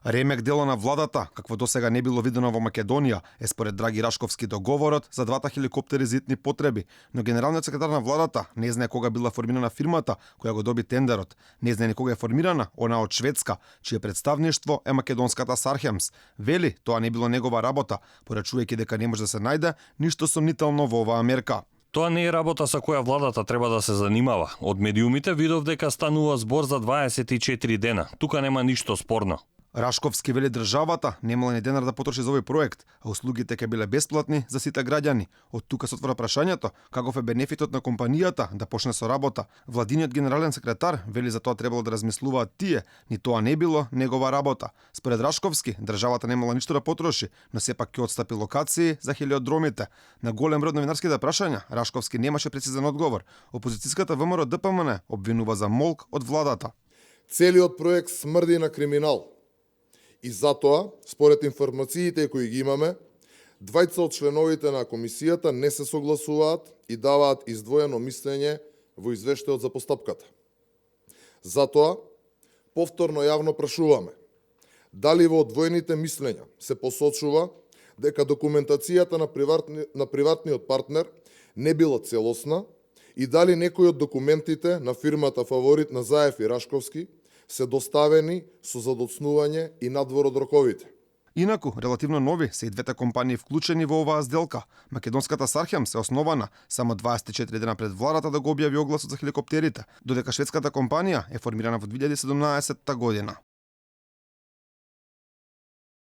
Ремек дело на владата, какво досега не било видено во Македонија, е според Драги Рашковски договорот за двата хеликоптери за итни потреби, но генералниот секретар на владата не знае кога била формирана фирмата која го доби тендерот. Не знае ни кога е формирана она од Шведска, чие представништво е македонската Сархемс. Вели, тоа не било негова работа, порачувајќи дека не може да се најде ништо сомнително во оваа мерка. Тоа не е работа со која владата треба да се занимава. Од медиумите видов дека станува збор за 24 дена. Тука нема ништо спорно. Рашковски вели државата немала ни денар да потроши за овој проект, а услугите ќе биле бесплатни за сите граѓани. Од тука се отвора прашањето каков е бенефитот на компанијата да почне со работа. Владиниот генерален секретар вели за тоа требало да размислуваат тие, ни тоа не било негова работа. Според Рашковски, државата немала ништо да потроши, но сепак ќе отстапи локации за хелиодромите. На голем брой новинарските прашања, Рашковски немаше прецизен одговор. Опозицијската ВМРО ДПМН обвинува за молк од владата. Целиот проект смрди на криминал. И затоа, според информациите кои ги имаме, двајца од членовите на комисијата не се согласуваат и даваат издвоено мислење во извештајот за постапката. Затоа, повторно јавно прашуваме, дали во одвоените мислења се посочува дека документацијата на приватниот партнер не била целосна и дали некои од документите на фирмата фаворит на Заев и Рашковски се доставени со задоцнување и надвор од роковите. Инаку, релативно нови се и двете компании вклучени во оваа сделка. Македонската Сархемс е основана само 24 дена пред владата да го објави огласот за хеликоптерите, додека шведската компанија е формирана во 2017 година.